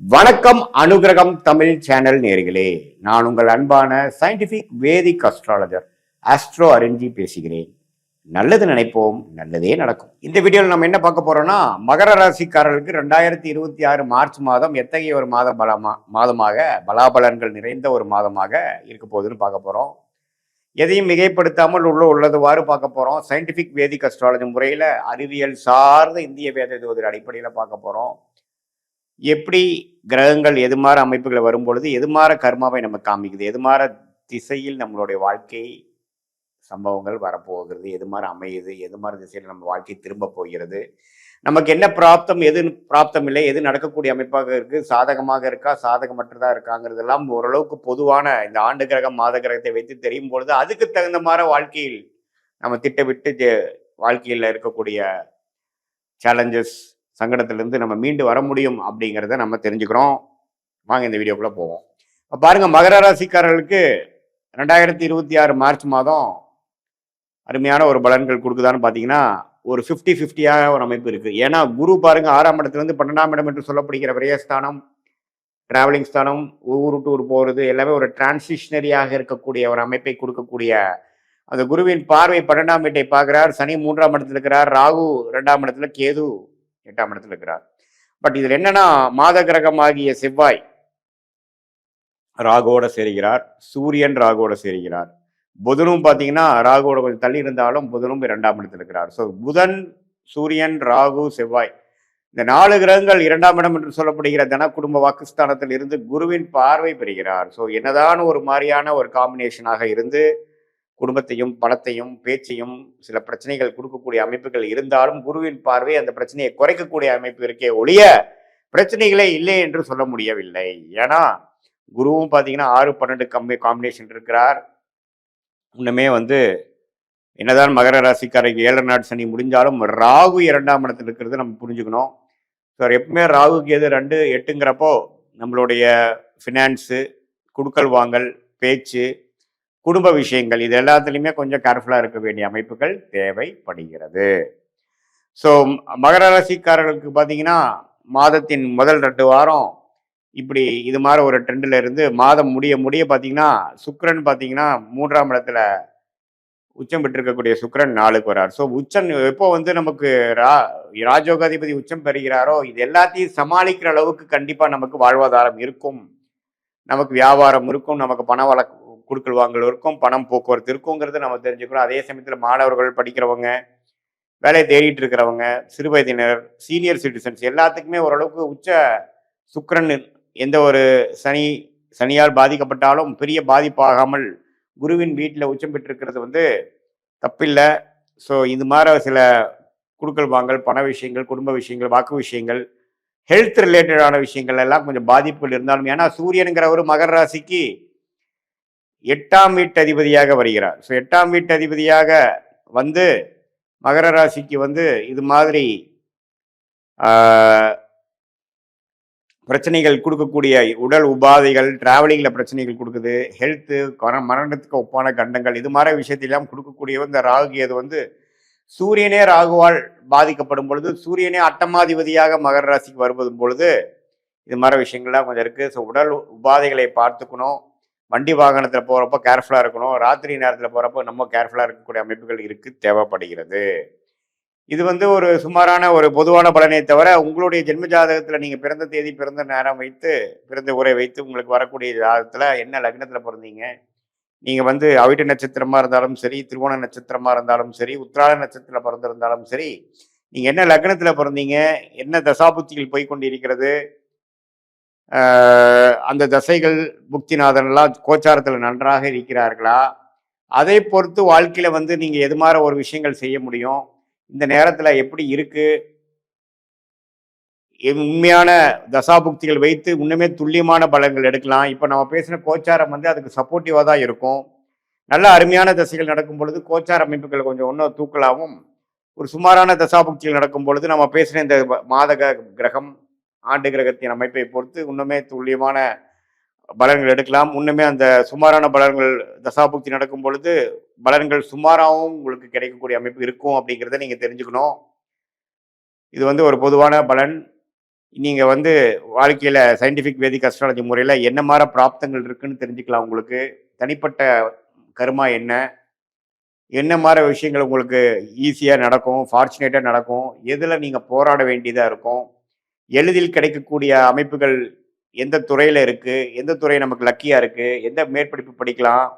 வணக்கம் அனுகிரகம் தமிழ் சேனல் நேர்களே, நான் உங்கள் அன்பான சயின்டிபிக் வேதிக் அஸ்ட்ராலஜர் ஆஸ்ட்ரோ அரஞ்சி பேசுகிறேன். நல்லது நினைப்போம், நல்லதே நடக்கும். இந்த வீடியோவில் நம்ம என்ன பார்க்க போறோம்னா, மகர ராசிக்காரர்களுக்கு 2026 மார்ச் மாதம் எத்தகைய ஒரு மாதமாக பலாபலன்கள் நிறைந்த ஒரு மாதமாக இருக்க போகுதுன்னு பார்க்க போறோம். எதையும் மிகைப்படுத்தாமல் உள்ளதுவாறு பார்க்க போறோம். சயின்டிபிக் வேதிக் அஸ்ட்ராலஜி முறையில அறிவியல் சார்ந்த இந்திய வேத ஜோதிட அடிப்படையில் பார்க்க போறோம். எப்படி கிரகங்கள் எதுமாற அமைப்புகளை வரும்பொழுது எதுமாற கர்மாவை நம்ம காமிக்குது, எதுமாற திசையில் நம்மளுடைய வாழ்க்கை சம்பவங்கள் வரப்போகிறது, எதுமாற அமையுது, எதுமாற திசையில் நம்ம வாழ்க்கை திரும்ப போகிறது, நமக்கு என்ன பிராப்தம், எது பிராப்தம் இல்லை, எது நடக்கக்கூடிய அமைப்பாக இருக்கு, சாதகமாக இருக்கா சாதகமற்றதா இருக்காங்கிறதெல்லாம் ஓரளவுக்கு பொதுவான இந்த ஆண்டு கிரகம் மாத கிரகத்தை வைத்து தெரியும் பொழுது அதுக்கு தகுந்த மாதிரி வாழ்க்கையில் நம்ம திட்டமிட்டு வாழ்க்கையில் இருக்கக்கூடிய சேலஞ்சஸ் சங்கடத்திலிருந்து நம்ம மீண்டு வர முடியும் அப்படிங்கிறத நம்ம தெரிஞ்சுக்கிறோம். வாங்க இந்த வீடியோக்குள்ள போவோம். பாருங்க, மகர ராசிக்காரர்களுக்கு 2026 மார்ச் மாதம் அருமையான ஒரு பலன்கள் கொடுக்குதான்னு பார்த்தீங்கன்னா ஒரு 50-50 ஒரு அமைப்பு இருக்கு. ஏன்னா குரு பாருங்க 6ஆம் இடத்துலேருந்து 12ஆம் இடம் என்று சொல்லப்படுகிற விரயஸ்தானம், டிராவலிங் ஸ்தானம், ஊர் டூர் போகிறது எல்லாமே ஒரு டிரான்சிஷனரியாக இருக்கக்கூடிய ஒரு அமைப்பை கொடுக்கக்கூடிய அந்த குருவின் பார்வை 12ஆம் வீட்டை பார்க்கிறார். சனி 3ஆம் இடத்துல இருக்கிறார், ராகு 2ஆம் இடத்துல, கேது 8ஆம் இடத்துல இருக்கிறார். பட் இதுல என்னன்னா, மாத கிரகமாகிய செவ்வாய் ராகுவோட சேருகிறார், சூரியன் ராகுவோட சேருகிறார், புதனும் பார்த்தீங்கன்னா ராகுவோட கொஞ்சம் தள்ளி இருந்தாலும் புதனும் 2ஆம் இடத்துல இருக்கிறார். ஸோ புதன், சூரியன், ராகு, செவ்வாய் இந்த 4 கிரகங்கள் 2ஆம் இடம் என்று சொல்லப்படுகிற தன குடும்ப வாக்குஸ்தானத்தில் இருந்து குருவின் பார்வை பெறுகிறார். ஸோ என்னதான் ஒரு மாதிரியான ஒரு காம்பினேஷனாக இருந்து குடும்பத்தையும் பணத்தையும் பேச்சையும் சில பிரச்சனைகள் கொடுக்கக்கூடிய அமைப்புகள் இருந்தாலும் குருவின் பார்வை அந்த பிரச்சனையை குறைக்கக்கூடிய அமைப்பு இருக்கே ஒழிய பிரச்சனைகளே இல்லை என்று சொல்ல முடியவில்லை. ஏன்னா குருவும் பார்த்தீங்கன்னா 6-12 காம்பினேஷன் இருக்கிறார். இன்னுமே என்னதான் மகர ராசிக்காரருக்கு 7 நாட் சனி முடிஞ்சாலும் ராகு 2ஆம் இடத்துல இருக்கிறது நம்ம புரிஞ்சுக்கணும். ஸோ எப்பவுமே ராகுக்கு எது 2-8ங்கிறப்போ நம்மளுடைய ஃபினான்ஸு, குடுக்கல் வாங்கல், பேச்சு, குடும்ப விஷயங்கள் இது எல்லாத்துலேயுமே கொஞ்சம் கேர்ஃபுல்லாக இருக்க வேண்டிய அமைப்புகள் தேவைப்படுகிறது. ஸோ மகர ராசிக்காரர்களுக்கு பார்த்தீங்கன்னா மாதத்தின் முதல் 2 வாரம் இப்படி இது மாதிரி ஒரு ட்ரெண்டில் இருந்து மாதம் முடிய பார்த்தீங்கன்னா சுக்கிரன் பார்த்தீங்கன்னா 3ஆம் இடத்துல உச்சம் பெற்றிருக்கக்கூடிய சுக்கிரன் 4க்கு வரார். ஸோ உச்சம் எப்போ நமக்கு ராஜயோகாதிபதி உச்சம் பெறுகிறாரோ இது எல்லாத்தையும் சமாளிக்கிற அளவுக்கு கண்டிப்பாக நமக்கு வாழ்வாதாரம் இருக்கும், நமக்கு வியாபாரம் இருக்கும், நமக்கு பண வழக்கு குடுக்கல் வாங்கல் இருக்கும், பணம் போக்குவரத்து இருக்குங்கிறது நம்ம தெரிஞ்சுக்கிறோம். அதே சமயத்தில் மாணவர்கள், படிக்கிறவங்க, வேலையை தேடிட்டு இருக்கிறவங்க, சிறுவயதினர், சீனியர் சிட்டிசன்ஸ் எல்லாத்துக்குமே ஓரளவுக்கு உச்ச சுக்கிரன் எந்த ஒரு சனியால் பாதிக்கப்பட்டாலும் பெரிய பாதிப்பாகாமல் குருவின் வீட்டில் உச்சம் பெற்றிருக்கிறது தப்பில்லை. ஸோ இது மாதிரி சில குடுக்கல் வாங்கல், பண விஷயங்கள், குடும்ப விஷயங்கள், வாக்கு விஷயங்கள், ஹெல்த் ரிலேட்டடான விஷயங்கள் எல்லாம் கொஞ்சம் பாதிப்புகள் இருந்தாலும், ஏன்னா சூரியனுங்கிற ஒரு மகர ராசிக்கு 8ஆம் வீட்டு அதிபதியாக வருகிறார். ஸோ 8ஆம் வீட்டு அதிபதியாக மகர ராசிக்கு இது மாதிரி பிரச்சனைகள் கொடுக்கக்கூடிய உடல் உபாதைகள், டிராவலிங்கில் பிரச்சனைகள் கொடுக்குது, ஹெல்த்து, மரணத்துக்கு ஒப்பான கண்டங்கள், இது மாதிரி விஷயத்திலாம் கொடுக்கக்கூடிய இந்த ராகு அது சூரியனே ராகுவால் பாதிக்கப்படும் பொழுது, சூரியனே அட்டமாதிபதியாக மகர ராசிக்கு வருவதும் பொழுது இது மாதிரி விஷயங்கள்லாம் கொஞ்சம் இருக்குது. ஸோ உடல் உபாதைகளை பார்த்துக்கணும், வண்டி வாகனத்தில் போகிறப்போ கேர்ஃபுல்லாக இருக்கணும், ராத்திரி நேரத்தில் போகிறப்போ நம்ம கேர்ஃபுல்லாக இருக்கக்கூடிய அமைப்புகள் இருக்குது, தேவைப்படுகிறது. இது ஒரு சுமாரான ஒரு பொதுவான பலனை தவிர உங்களுடைய ஜென்ம ஜாதகத்தில் நீங்கள் பிறந்த தேதி, பிறந்த நேரம் வைத்து, பிறந்த உரை வைத்து உங்களுக்கு வரக்கூடிய ஜாதகத்தில் என்ன லக்னத்தில் பிறந்தீங்க, நீங்கள் அவிட்ட நட்சத்திரமாக இருந்தாலும் சரி, திருவோண நட்சத்திரமாக இருந்தாலும் சரி, உத்திராட நட்சத்திரத்தில் பிறந்திருந்தாலும் சரி, நீங்கள் என்ன லக்னத்தில் பிறந்தீங்க, என்ன தசாபுத்திகள் போய்கொண்டு இருக்கிறது, அந்த தசைகள் புக்திநாதன்லாம் கோச்சாரத்தில் நன்றாக இருக்கிறார்களா, அதை பொறுத்து வாழ்க்கையில் நீங்கள் எது மாதிரி ஒரு விஷயங்கள் செய்ய முடியும், இந்த நேரத்தில் எப்படி இருக்கு, உண்மையான தசாபுக்திகள் வைத்து இன்னுமே துல்லியமான பலன்கள் எடுக்கலாம். இப்போ நம்ம பேசின கோச்சாரம் அதுக்கு சப்போர்ட்டிவாக தான் இருக்கும். நல்ல அருமையான தசைகள் நடக்கும் பொழுது கோச்சார அமைப்புகள் கொஞ்சம் இன்னும் தூக்கலாகவும், ஒரு சுமாரான தசாபுக்திகள் நடக்கும் பொழுது நம்ம பேசின இந்த மாத கிரகம், ஆண்டு கிரகத்தின் அமைப்பை பொறுத்து இன்னுமே துல்லியமான பலன்கள் எடுக்கலாம். இன்னுமே அந்த சுமாரான பலன்கள் தசாபுக்தி நடக்கும் பொழுது பலன்கள் சுமாராகவும் உங்களுக்கு கிடைக்கக்கூடிய அமைப்பு இருக்கும் அப்படிங்கிறத நீங்கள் தெரிஞ்சுக்கணும். இது ஒரு பொதுவான பலன். நீங்க வந்து வாழ்க்கையில சயின்டிஃபிக் வேதிக் அஸ்ட்ராலஜி முறையில என்ன மாரி பிராப்தங்கள் இருக்குன்னு தெரிஞ்சுக்கலாம் உங்களுக்கு. தனிப்பட்ட கர்மா என்ன? என்ன மாரி விஷயங்கள் உங்களுக்கு ஈஸியா நடக்கும், ஃபார்ச்சுனேட்டா நடக்கும்? எதுல நீங்க போராட வேண்டியதா இருக்கும்? எளிதில் கிடைக்கக்கூடிய அமைப்புகள் எந்த துறையில இருக்கு? எந்த துறை நமக்கு லக்கியா இருக்கு? எந்த மேற்படிப்பு படிக்கலாம்?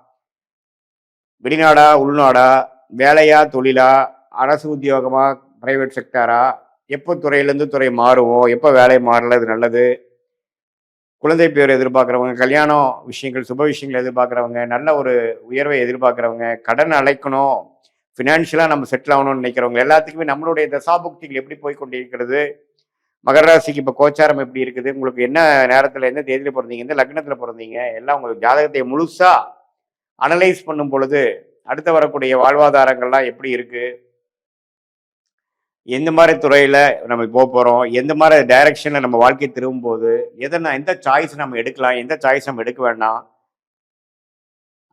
வெளிநாடா? உள்நாடா? வேலையா? தொழிலா? அரசு உத்தியோகமா? பிரைவேட் செக்டாரா? எப்போ துறையிலேருந்து துறை மாறுவோம்? எப்போ வேலை மாறல? இது நல்லது. குழந்தை பேர் எதிர்பார்க்குறவங்க, கல்யாணம் விஷயங்கள், சுப விஷயங்கள் எதிர்பார்க்குறவங்க, நல்ல ஒரு உயர்வை எதிர்பார்க்குறவங்க, கடன் அடைக்கணும், ஃபினான்ஷியலாக நம்ம செட்டில் ஆகணும்னு நினைக்கிறவங்க எல்லாத்துக்குமே நம்மளுடைய தசாபுக்திகள் எப்படி போய் கொண்டிருக்கிறது, மகர ராசிக்கு இப்போ கோச்சாரம் எப்படி இருக்குது, உங்களுக்கு என்ன நேரத்தில் எந்த தேதியில் பிறந்தீங்க, எந்த லக்னத்தில் பிறந்தீங்க, எல்லாம் உங்களுக்கு ஜாதகத்தை முழுசாக அனலைஸ் பண்ணும் பொழுது அடுத்து வரக்கூடிய வாழ்வாதாரங்கள்லாம் எப்படி இருக்குது, எந்த மாதிரி துறையில் நம்ம போக போகிறோம், எந்த மாதிரி டைரக்ஷனில் நம்ம வாழ்க்கை திரும்பும்போது எந்த சாய்ஸ் நம்ம எடுக்கலாம், எந்த சாய்ஸ் நம்ம எடுக்க வேண்டாம்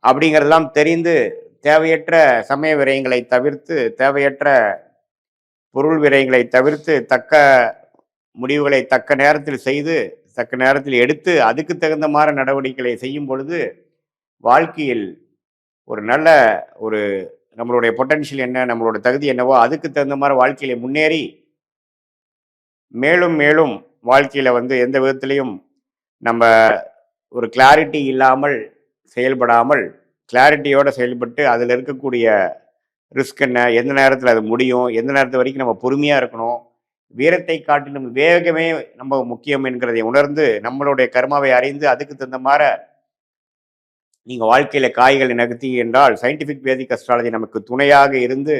அப்படிங்கிறதெல்லாம் தெரிந்து தேவையற்ற சமய விரயங்களை தவிர்த்து, தேவையற்ற பொருள் விரயங்களை தவிர்த்து, தக்க முடிவுகளை தக்க நேரத்தில் செய்து, தக்க நேரத்தில் எடுத்து, அதுக்கு தகுந்த மாதிரி நடவடிக்கைகளை செய்யும் பொழுது வாழ்க்கையில் ஒரு நல்ல ஒரு நம்மளுடைய பொட்டன்ஷியல் என்ன, நம்மளோட தகுதி என்னவோ அதுக்கு தகுந்த மாதிரி வாழ்க்கையில முன்னேறி மேலும் மேலும் வாழ்க்கையில வந்து எந்த விதத்திலையும் நம்ம ஒரு கிளாரிட்டி இல்லாமல் செயல்படாமல் கிளாரிட்டியோட செயல்பட்டு அதில் இருக்கக்கூடிய ரிஸ்க் என்ன, எந்த நேரத்தில் அது முடியும், எந்த நேரத்து வரைக்கும் நம்ம பொறுமையாக இருக்கணும், வீரத்தை காட்டிலும் வேகமே நம்ம முக்கியம் என்கிறதை உணர்ந்து நம்மளுடைய கர்மாவை அறிந்து அதுக்கு தகுந்த மாதிரி நீங்கள் வாழ்க்கையில் காய்களை நகர்த்தி என்றால் சயின்டிஃபிக் வேதிக் அஸ்ட்ராலஜி நமக்கு துணையாக இருந்து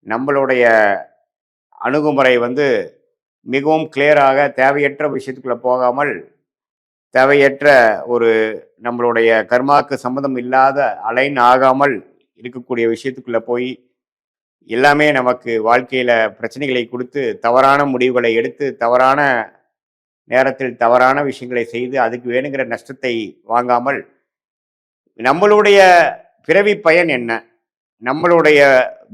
நம்மளுடைய அணுகுமுறை வந்து மிகவும் கிளியராக தேவையற்ற விஷயத்துக்குள்ளே போகாமல் தேவையற்ற ஒரு நம்மளுடைய கர்மாவுக்கு சம்மந்தம் இல்லாத அலைன் ஆகாமல் இருக்கக்கூடிய விஷயத்துக்குள்ளே போய் எல்லாமே நமக்கு வாழ்க்கையில் பிரச்சனைகளை கொடுத்து தவறான முடிவுகளை எடுத்து தவறான நேரத்தில் தவறான விஷயங்களை செய்து அதுக்கு வேணுங்கிற நஷ்டத்தை வாங்காமல் நம்மளுடைய பிறவி பயன் என்ன, நம்மளுடைய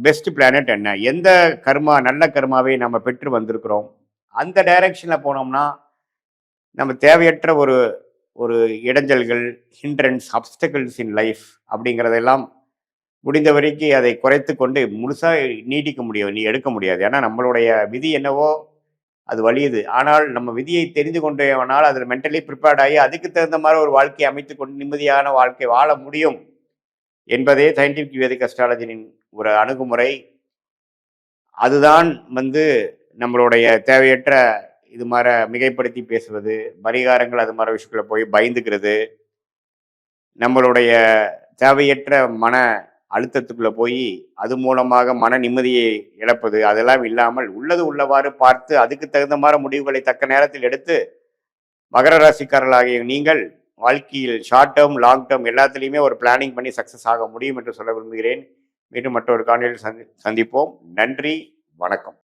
பெஸ்ட் பிளானட் என்ன, எந்த கர்மா நல்ல கர்மாவை நம்ம பெற்று வந்திருக்கிறோம், அந்த டைரக்ஷனில் போனோம்னா நம்ம தேவையற்ற ஒரு ஒரு இடைஞ்சல்கள், ஹிண்ட்ரன்ஸ், அப்டக்கிள்ஸ் இன் லைஃப் அப்படிங்கிறதெல்லாம் முடிந்த வரைக்கும் அதை குறைத்து கொண்டு முழுசாக நீடிக்க முடியும், நீ எடுக்க முடியாது. ஏன்னா நம்மளுடைய விதி என்னவோ அது வலியுது. ஆனால் நம்ம விதியை தெரிந்து கொண்டேவனால் அதில் மென்டலி ப்ரிப்பேர்ட் ஆகி அதுக்கு தகுந்த மாதிரி ஒரு வாழ்க்கையை அமைத்து கொண்டு நிம்மதியான வாழ்க்கை வாழ முடியும் என்பதே சயின்டிஃபிக் வேதிக் அஸ்ட்ராலஜியின் ஒரு அணுகுமுறை. அதுதான் வந்து நம்மளுடைய தேவையற்ற இது மாதிரி மிகைப்படுத்தி பேசுவது, பரிகாரங்கள் அது மாதிரி விஷயத்துல போய் பயந்துக்கிறது, நம்மளுடைய தேவையற்ற மன அழுத்தத்துக்குள்ள போய் அது மூலமாக மன நிம்மதியை இழப்பது, அதெல்லாம் இல்லாமல் உள்ளது உள்ளவாறு பார்த்து அதுக்கு தகுந்த மாதிரி முடிவுகளை தக்க நேரத்தில் எடுத்து மகர ராசிக்காரர்களாகிய நீங்கள் வாழ்க்கையில் ஷார்ட் டேர்ம் லாங் டேர்ம் எல்லாத்துலேயுமே ஒரு பிளானிங் பண்ணி சக்ஸஸ் ஆக முடியும் என்று சொல்ல விரும்புகிறேன். மீண்டும் மற்றொரு காணொலியில் சந்திப்போம். நன்றி, வணக்கம்.